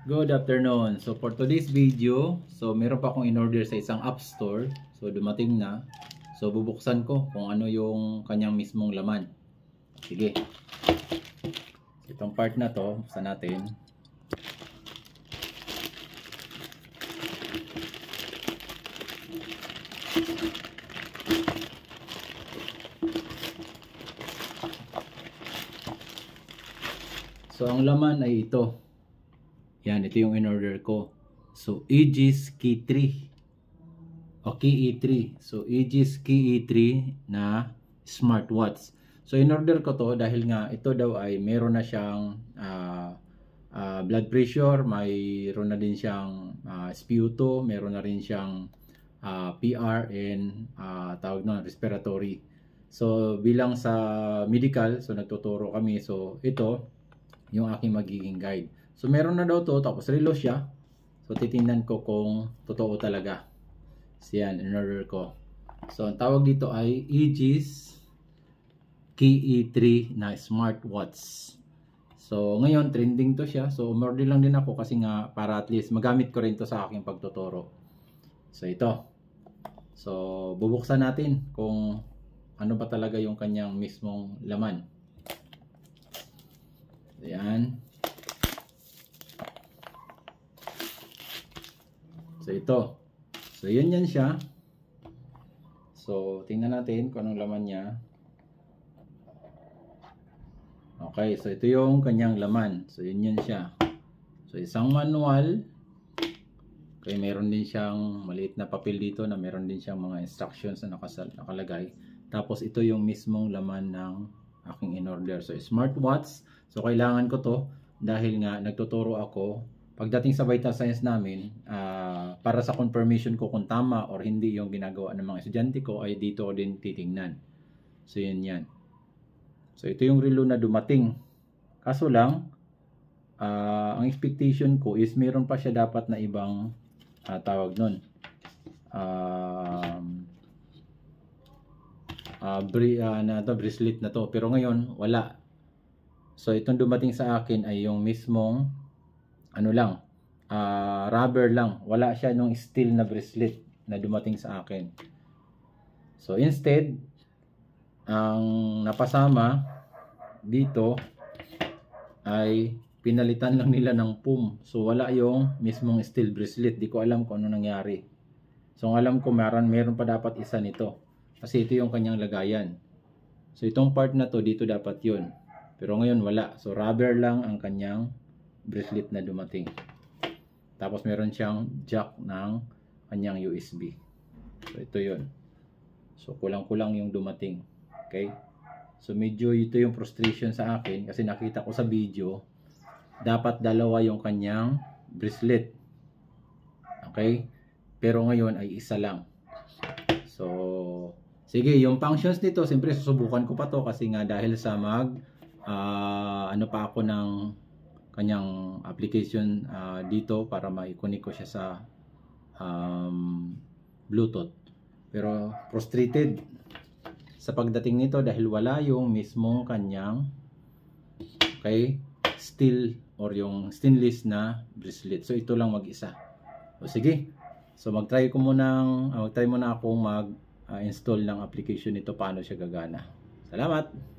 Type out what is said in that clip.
Good afternoon. So for today's video, so meron pa akong in-order sa isang app store. So dumating na. So bubuksan ko kung ano yung kanyang mismong laman. Sige. So, itong part na to, buksan natin. So ang laman ay ito. Yan, ito yung in-order ko. So, Aegis Key 3. O, Key E3. So, Aegis Key E3 na smartwatch. So, in-order ko to dahil nga ito daw ay meron na siyang blood pressure, mayroon na din siyang SpO2, meron na rin siyang PR and tawag na respiratory. So, bilang sa medical, so nagtuturo kami. So, ito yung aking magiging guide. So meron na daw to, tapos relo siya. So titingnan ko kung totoo talaga. So yan, in-order ko. So ang tawag dito ay Aegis Key E3 na smartwatch. So ngayon trending to siya. So umorder lang din ako kasi nga para at least magamit ko rin to sa aking pagtuturo. So ito. So bubuksan natin kung ano ba talaga yung kanyang mismong laman. Ayan. So ito. So yun yan siya. So tingnan natin kung anong laman niya. Okay, so ito yung kanyang laman. So yun yan siya. So isang manual. Okay, meron din siyang maliit na papel dito na meron din siyang mga instructions na nakalagay. Tapos ito yung mismong laman ng aking in-order. So smartwatch. So kailangan ko to dahil nga nagtuturo ako pagdating sa vital science namin, para sa confirmation ko kung tama or hindi yung ginagawa ng mga estudyante ko ay dito din titingnan. So yun yan. So ito yung relo na dumating. Kaso lang, ang expectation ko is meron pa siya dapat na ibang tawag nun. Bracelet na to. Pero ngayon, wala. So itong dumating sa akin ay yung mismong ano lang, rubber lang. Wala siya nung steel na bracelet na dumating sa akin. So instead, ang napasama dito ay pinalitan lang nila ng foam. So wala yung mismong steel bracelet. Di ko alam kung ano nangyari. So ang alam ko meron pa dapat isa nito. Kasi ito yung kanyang lagayan. So itong part na to, dito dapat yun. Pero ngayon wala. So rubber lang ang kanyang bracelet na dumating. Tapos meron siyang jack ng kanyang USB. So ito yun. So kulang-kulang yung dumating. Okay? So medyo ito yung frustration sa akin kasi nakita ko sa video dapat dalawa yung kanyang bracelet. Okay? Pero ngayon ay isa lang. So sige, yung functions nito siyempre susubukan ko pa to kasi nga dahil sa ano pa ako ng kanyang application dito para ma-connect ko siya sa Bluetooth. Pero frustrated sa pagdating nito dahil wala yung mismong kanyang steel or yung stainless na bracelet. So ito lang mag-isa. O sige. So magtry muna akong mag-install ng application nito paano siya gagana. Salamat.